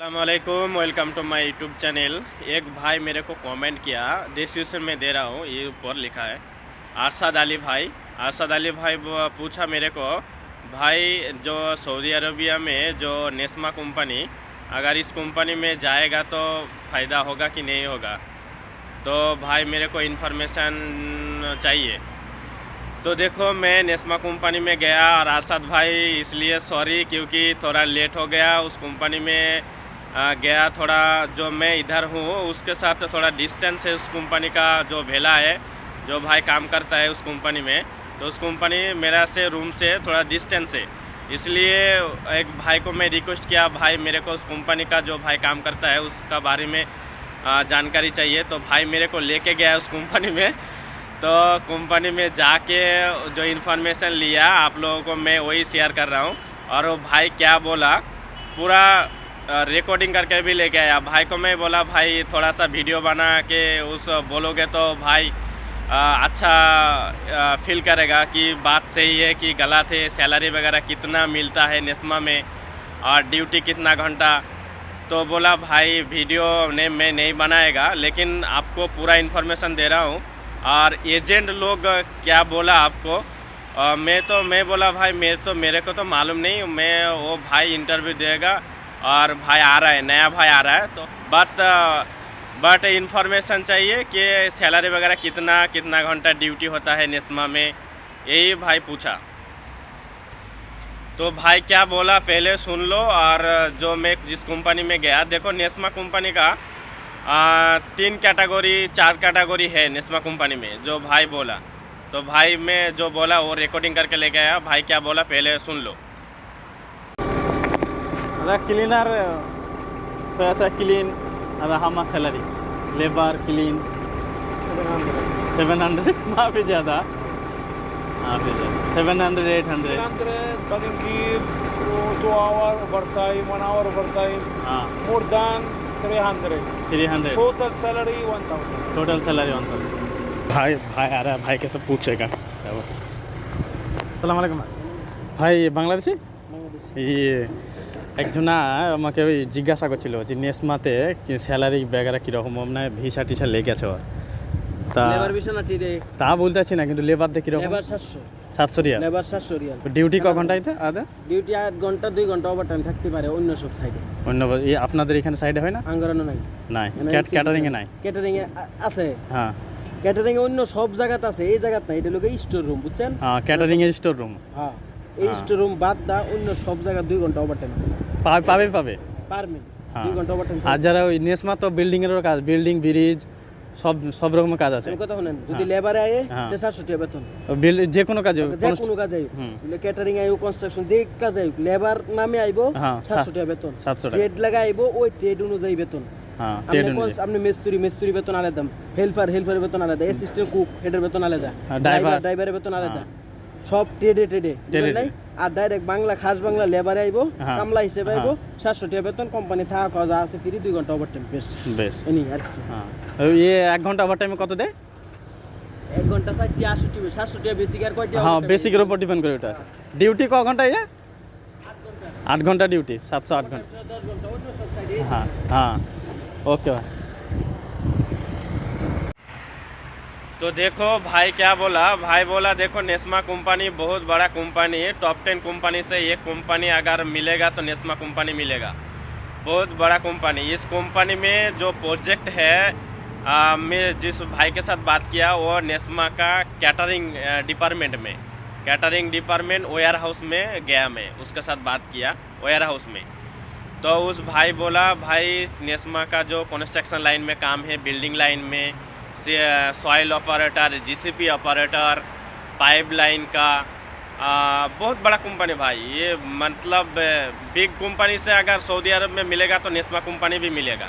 अस्सलामुअलैकुम, welcome to my YouTube channel. एक भाई मेरे को कमेंट किया, डिस्क्रिप्शन में दे रहा हूँ, ये ऊपर लिखा है अरशद अली भाई। अरशद अली भाई पूछा मेरे को, भाई जो सऊदी अरबिया में जो नेस्मा कंपनी, अगर इस कंपनी में जाएगा तो फ़ायदा होगा कि नहीं होगा। तो भाई मेरे को इन्फॉर्मेशन चाहिए। तो देखो, मैं नेस्मा कंपनी में गया और अरशद भाई इसलिए सॉरी क्योंकि थोड़ा लेट हो गया। उस कंपनी में गया, थोड़ा जो मैं इधर हूँ उसके साथ थोड़ा डिस्टेंस है। उस कंपनी का जो भेला है, जो भाई काम करता है उस कंपनी में, तो उस कंपनी मेरा से रूम से थोड़ा डिस्टेंस है। इसलिए एक भाई को मैं रिक्वेस्ट किया, भाई मेरे को उस कंपनी का जो भाई काम करता है उसका बारे में जानकारी चाहिए। तो भाई मेरे को लेके गया उस कंपनी में। तो कंपनी में जाके जो इन्फॉर्मेशन लिया आप लोगों को मैं वही शेयर कर रहा हूँ। और वो भाई क्या बोला पूरा रिकॉर्डिंग करके भी लेके आया। भाई को मैं बोला, भाई थोड़ा सा वीडियो बना के उस बोलोगे तो भाई अच्छा फील करेगा कि बात सही है कि गलत है, सैलरी वगैरह कितना मिलता है नेस्मा में और ड्यूटी कितना घंटा। तो बोला भाई वीडियो ने मैं नहीं बनाएगा, लेकिन आपको पूरा इन्फॉर्मेशन दे रहा हूँ। और एजेंट लोग क्या बोला आपको, मैं बोला भाई मेरे को तो मालूम नहीं, मैं वो भाई इंटरव्यू देगा और भाई आ रहा है, नया भाई आ रहा है। तो बट इन्फॉर्मेशन चाहिए कि सैलरी वगैरह कितना घंटा ड्यूटी होता है नेस्मा में, यही भाई पूछा। तो भाई क्या बोला पहले सुन लो। और जो मैं जिस कंपनी में गया, देखो नेस्मा कंपनी का 3 कैटेगरी 4 कैटेगरी है नेस्मा कंपनी में, जो भाई बोला। तो भाई मैं जो बोला वो रिकॉर्डिंग करके लेके आया। भाई क्या बोला पहले सुन लो। क्लीनर क्लीन हम सैलरी लेबर क्लीन 700 माफी ज़्यादा 700 800 but you give 2 hour overtime, 1 hour overtime, more than 300. Total salary 1000. Total salary 1000। भाई आ रहा है, भाई कैसे पूछेगा। আসসালামু আলাইকুম ভাই, বাংলাদেশি একজনা আমাকে ওই জিজ্ঞাসা করছিল যে নেসমাতে স্যালারি বেগারা কীরকম, মানে ভিসা টিসা লেগেছে ওর, তা লেবার ভিসা না ঠিক তা বলতেছি না, কিন্তু লেবার দিয়ে কীরকম। Labour 700 Real. Labour 700 Real. Duty ক ঘন্টাইতে আদা? ডিউটি 8 ঘন্টা 2 ঘন্টা ওভারটাইম থাকতে পারে অন্য সব সাইডে। অন্য আপনাদের এখানে সাইডে হয় না? আঙ্গরানো নাই। নাই, ক্যাটারিং এ নাই। ক্যাটারিং এ আছে, হ্যাঁ ক্যাটারিং এ অন্য সব জায়গাতে আছে, এই জায়গাতে নাই। এটা লোকে স্টোর রুম, বুঝছেন? হ্যাঁ, ক্যাটারিং এর স্টোর রুম। হ্যাঁ, এই স্টোর রুম বাদ দা অন্য সব জায়গা 2 ঘন্টা ওভারটাইম আছে। পাবে পারমিট 2 ঘন্টা ওভারটাইম। আর যারা ওই নেসমা তো বিল্ডিং এরও কাজ, বিল্ডিং ব্রিজ সব রকমের কাজ আছে। কথা শুনেন, যদি লেবারে আয়ে তে 700 টাকা বেতন, যে কোনো কাজে, যে কোনো কাজে আইব, ক্যাটারিং আইব, কনস্ট্রাকশন যে কাজে আইব, লেবার নামে আইব 700 টাকা বেতন। 700 টাকা ট্রেড লাগা আইব, ওই ট্রেড অনুযায়ী বেতন। হ্যাঁ, আপনি মিস্ত্রি বেতন আলাদা, হেল্পারের বেতন আলাদা, অ্যাসিস্ট্যান্ট কুক এটার বেতন আলাদা, ড্রাইভারের বেতন আলাদা, সব ট্রেডে নাই। আর ডাইরেক্ট বাংলা খাস বাংলা লেবারে আইব, কামলা হিসেবে আইব, 700 টাকা বেতন, কোম্পানি থাকা খাওয়া আছে ফ্রি, 2 ঘন্টা ওভারটাইম। বেশ এনি আর কিছু। হ্যাঁ, এই 1 ঘন্টা ওভারটাইমে কত দেয়? 1 ঘন্টা 60 80 টাকা, 700 টাকা বেসিক আর কয়টা? হ্যাঁ, বেসিকের উপর ডিপেন্ড করে ওটা আছে। ডিউটি ক ঘন্টা? 8 ঘন্টা ডিউটি, 708 ঘন্টা, 10 ঘন্টা অন্য সব সাইডে। हाँ ओके भाई। तो देखो भाई क्या बोला, भाई बोला देखो नेस्मा कंपनी बहुत बड़ा कंपनी है, टॉप 10 कंपनी से एक कंपनी अगर मिलेगा तो नेस्मा कंपनी मिलेगा, बहुत बड़ा कंपनी। इस कंपनी में जो प्रोजेक्ट है, मैं जिस भाई के साथ बात किया वो नेस्मा का कैटरिंग डिपार्टमेंट वेयर हाउस में गया, मैं उसके साथ बात किया वेयर हाउस में। तो उस भाई बोला, भाई नेस्मा का जो कंस्ट्रक्शन लाइन में काम है, बिल्डिंग लाइन में soil operator, GCP operator, pipe line का बहुत बड़ा कंपनी भाई। ये मतलब बिग कंपनी से अगर सऊदी अरब में मिलेगा तो नेस्मा कंपनी भी मिलेगा।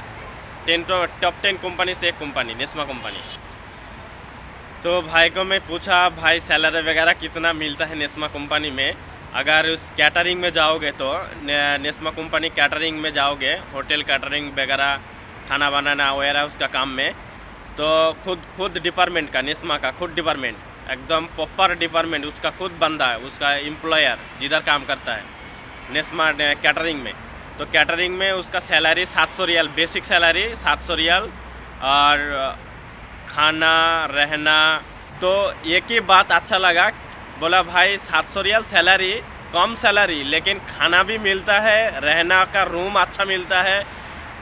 टॉप 10 कंपनी से एक कंपनी नेस्मा कंपनी। तो भाई को मैं पूछा, भाई सैलरी वगैरह कितना मिलता है नेस्मा कंपनी में। अगर उस कैटरिंग में जाओगे तो नेस्मा कंपनी कैटरिंग में जाओगे, होटल कैटरिंग वगैरह, खाना बनाना वगैरह उसका काम में, तो खुद डिपार्टमेंट का, नेस्मा का खुद डिपार्टमेंट, एकदम प्रॉपर डिपार्टमेंट, उसका खुद बंदा है, उसका एम्प्लॉयर जिधर काम करता है नेस्मा कैटरिंग में, तो कैटरिंग में उसका सैलरी 700 रियाल, बेसिक सैलरी 700 रियाल, और खाना रहना। तो एक ही बात अच्छा लगा, बोला भाई 700 रियाल सैलरी, कम सैलरी, लेकिन खाना भी मिलता है, रहना का रूम अच्छा मिलता है,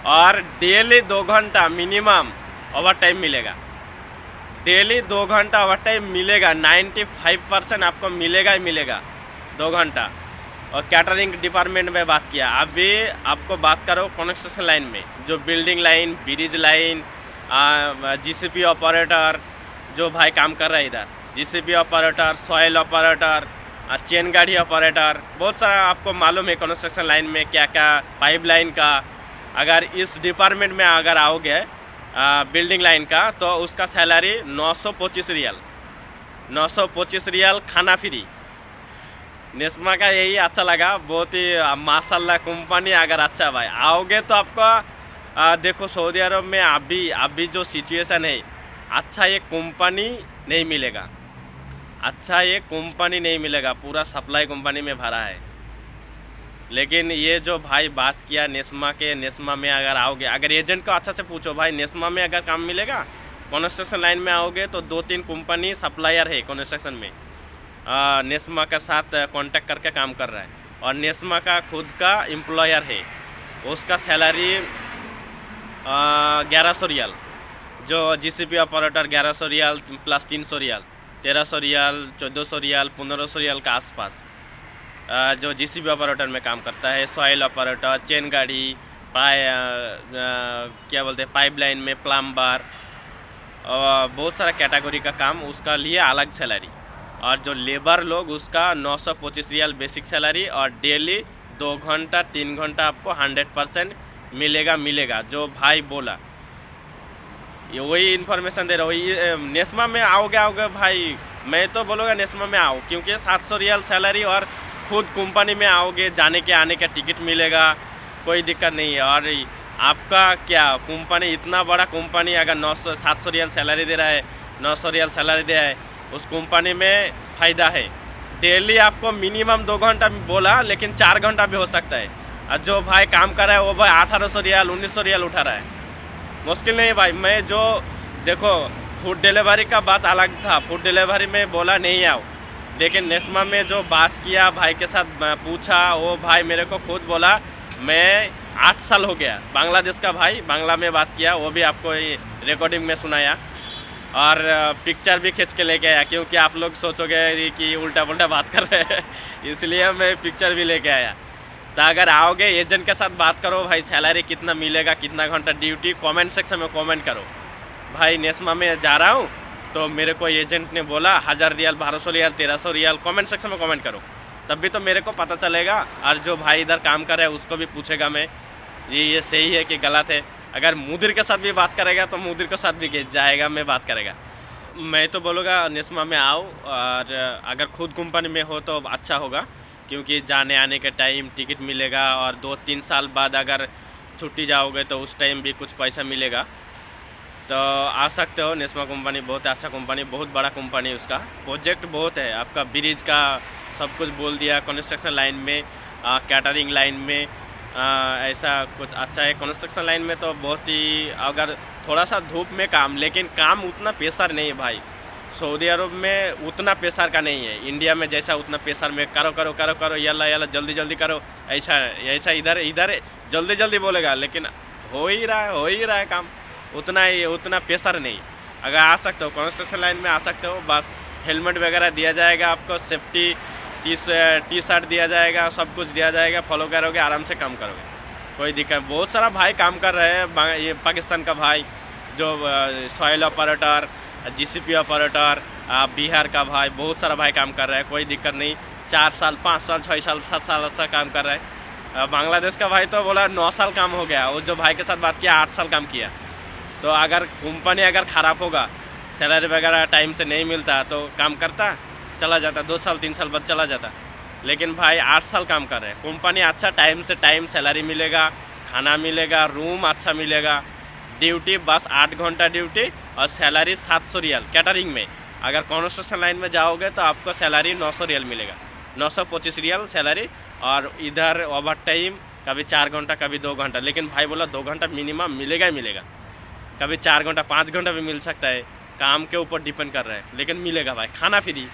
और डेली 2 घंटा मिनिमम ओवर टाइम मिलेगा। डेली 2 घंटा ओवर टाइम मिलेगा, 95% आपको मिलेगा ही मिलेगा 2 घंटा। और कैटरिंग डिपार्टमेंट में बात किया, अभी आपको बात करो कंस्ट्रक्शन लाइन में, जो building line, bridge line, GCP operator, जो भाई काम कर रहा है इधर, GCP operator, soil operator, chain गाड़ी ऑपरेटर, बहुत सारा आपको मालूम है कंस्ट्रक्शन लाइन में क्या क्या, पाइप लाइन का। अगर इस डिपार्टमेंट में अगर आओगे बिल्डिंग लाइन का, तो उसका सैलरी 925 रियाल, 925 रियाल, खाना फ्री। नेस्मा का यही अच्छा लगा, बहुत ही माशाल्लाह कंपनी अगर अच्छा भाई आओगे तो आपको देखो सऊदी अरब में अभी जो सिचुएशन है, अच्छा ये कंपनी नहीं मिलेगा, अच्छा ये कंपनी नहीं मिलेगा, पूरा सप्लाई कंपनी में भरा है। लेकिन ये जो भाई बात किया नेस्मा में अगर आओगे, अगर एजेंट को अच्छा से पूछो भाई नेस्मा में अगर काम मिलेगा, कंस्ट्रक्शन लाइन में आओगे तो 2-3 कंपनी सप्लायर है कंस्ट्रक्शन में, नेस्मा के साथ कांटेक्ट करके काम कर रहा है, और नेस्मा का खुद का एम्प्लॉयर है, उसका सैलरी 1100 रियाल, जो जीसीपी ऑपरेटर 1100 रियाल प्लस 300 रियाल, 1300 रियाल, 1400 रियाल, 1500 रियाल का आसपास जो जीसीबी ऑपरेटर में काम करता है। सॉइल ऑपरेटर, चेन गाड़ी, क्या बोलते हैं, पाइपलाइन में प्लम्बर, बहुत सारा कैटेगरी का काम, उसका लिए अलग सैलरी। और जो लेबर लोग उसका 925 रियाल बेसिक सैलरी, और डेली 2 घंटा 3 घंटा आपको 100% मिलेगा। जो भाई बोला ये वही इन्फॉर्मेशन दे रहा हूँ। नेस्मा में आओगे भाई, मैं तो बोलूँगा नेस्मा में आओ, क्योंकि 700 रियाल सैलरी, और खुद कंपनी में आओगे, जाने के आने का टिकट मिलेगा, कोई दिक्कत नहीं है। और आपका क्या कंपनी, इतना बड़ा कंपनी अगर 700 रियाल सैलरी दे रहा है, 900 रियाल सैलरी दे रहा है, उस कंपनी में फ़ायदा है। डेली आपको मिनिमम 2 घंटा बोला, लेकिन 4 घंटा भी हो सकता है। और जो भाई काम कर रहा है वो भाई 1800 रियाल 1900 रियाल उठा रहा है, मुश्किल नहीं भाई। मैं जो देखो फूड डिलीवरी का बात अलग था, फूड डिलीवरी में बोला नहीं आओ, लेकिन नेस्मा में जो बात किया, भाई के साथ पूछा, वो भाई मेरे को खुद बोला मैं 8 साल हो गया, बांग्लादेश का भाई, बांग्ला में बात किया, वो भी आपको रिकॉर्डिंग में सुनाया, और पिक्चर भी खींच के लेके आया, क्योंकि आप लोग सोचोगे कि उल्टा पुल्टा बात कर रहे हैं, इसलिए मैं पिक्चर भी लेके आया। तो अगर आओगे एजेंट के साथ बात करो भाई, सैलरी कितना मिलेगा, कितना घंटा ड्यूटी, कमेंट सेक्शन में कमेंट करो भाई नेस्मा में जा रहा हूँ, तो मेरे को एजेंट ने बोला 1000 रियाल, 1200 रियाल, 1300 रियाल, कमेंट सेक्शन में कमेंट करो, तब भी तो मेरे को पता चलेगा। और जो भाई इधर काम कर रहा है उसको भी पूछेगा मैं, ये सही है कि गलत है। अगर मुदिर के साथ भी बात करेगा तो मुदिर के साथ भी जाएगा, मैं बात करेगा। मैं तो बोलूँगा नेस्मा में आओ, और अगर खुद कंपनी में हो तो अच्छा होगा, क्योंकि जाने आने के टाइम टिकट मिलेगा, और 2-3 साल बाद अगर छुट्टी जाओगे तो उस टाइम भी कुछ पैसा मिलेगा। तो आ सकते हो, नेस्मा कंपनी बहुत अच्छा कंपनी, बहुत बड़ा कंपनी, उसका प्रोजेक्ट बहुत है, आपका ब्रिज का सब कुछ बोल दिया, कंस्ट्रक्शन लाइन में, कैटरिंग लाइन में, ऐसा कुछ अच्छा है। कंस्ट्रक्शन लाइन में तो बहुत ही, अगर थोड़ा सा धूप में काम, लेकिन काम उतना प्रेशर नहीं है भाई, सऊदी अरब में उतना प्रेशर का नहीं है, इंडिया में जैसा उतना प्रेशर में करो यल्ला जल्दी करो, ऐसा इधर जल्दी बोलेगा, लेकिन हो ही रहा है काम, उतना प्रेशर नहीं। अगर आ सकते हो कंस्ट्रक्शन लाइन में आ सकते हो, बस हेलमेट वगैरह दिया जाएगा आपको, सेफ्टी टी शर्ट दिया जाएगा, सब कुछ दिया जाएगा, फॉलो करोगे आराम से काम करोगे, कोई दिक्कत। बहुत सारा भाई काम कर रहे हैं, ये पाकिस्तान का भाई जो soil operator, GCP operator, Bihar का भाई, बहुत सारा भाई काम कर रहा है, कोई दिक्कत नहीं। 4 साल 5 साल 6 साल 7 साल अच्छा काम कर रहा है। बांग्लादेश का भाई तो बोला 9 साल काम हो गया, वो जो भाई के साथ बात किया 8 साल काम किया। तो अगर कंपनी अगर ख़राब होगा, सैलरी वगैरह टाइम से नहीं मिलता तो काम करता, चला जाता, 2 साल 3 साल बाद चला जाता। लेकिन भाई 8 साल काम कर रहे हैं, कंपनी अच्छा, टाइम से टाइम सैलरी मिलेगा, खाना मिलेगा, रूम अच्छा मिलेगा, ड्यूटी बस 8 घंटा ड्यूटी, और सैलरी 700 रियाल कैटरिंग में। अगर कंस्ट्रक्शन लाइन में जाओगे तो आपको सैलरी 900 रियाल मिलेगा, 925 रियाल सैलरी, और इधर ओवर टाइम कभी 4 घंटा, कभी 2 घंटा, लेकिन भाई बोला 2 घंटा मिनिमम मिलेगा ही मिलेगा, कभी 4 घंटा 5 घंटा भी मिल सकता है, काम के ऊपर डिपेंड कर रहा है, लेकिन मिलेगा भाई, खाना फ्री,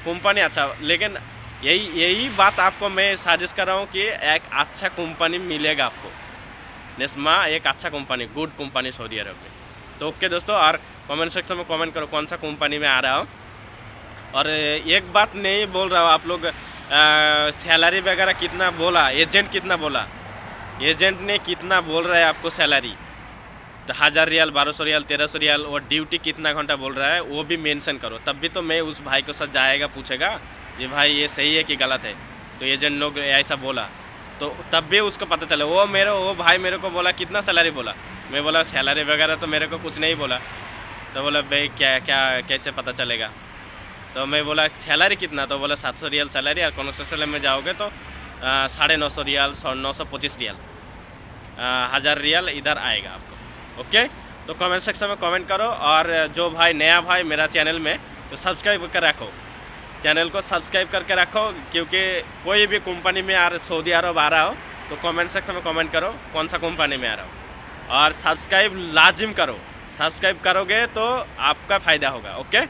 कंपनी अच्छा। लेकिन यही बात आपको मैं सजेस्ट कर रहा हूँ कि एक अच्छा कंपनी मिलेगा आपको, नेस्मा एक अच्छा कंपनी, गुड कंपनी सऊदी अरब में। तो ओके दोस्तों, और कमेंट सेक्शन में कमेंट करो कौन सा कंपनी में आ रहा हो। और एक बात नहीं बोल रहा हूँ, आप लोग सैलरी वगैरह कितना बोला, एजेंट कितना बोला, एजेंट ने कितना बोल रहा है आपको सैलरी, तो 1000 रियाल, 1200 रियाल, 1300 रियाल, और ड्यूटी कितना घंटा बोल रहा है वो भी मेंशन करो, तब भी तो मैं उस भाई को साथ जाएगा, पूछेगा ये भाई ये सही है कि गलत है, तो एजेंट लोग ऐसा बोला तो तब भी उसको पता चले। वो भाई मेरे को बोला कितना सैलरी बोला, मैं बोला सैलरी वगैरह तो मेरे को कुछ नहीं बोला, तो बोला भाई क्या कैसे पता चलेगा, तो मैं बोला सैलरी कितना, तो बोला 700 रियाल सैलरी, और कॉन्स्ट्रक्शन में जाओगे तो 950 रियाल, 925 रियाल, 1000 रियाल इधर आएगा आपको। ओके, तो कमेंट सेक्शन में कमेंट करो, और जो भाई नया भाई मेरा चैनल में, तो सब्सक्राइब कर रखो, चैनल को सब्सक्राइब करके रखो, क्योंकि कोई भी कंपनी में सऊदी अरब आ रहा हो तो कमेंट सेक्शन में कमेंट करो कौन सा कंपनी में आ रहा हो, और सब्सक्राइब लाजिम करो, सब्सक्राइब करोगे तो आपका फ़ायदा होगा। ओके।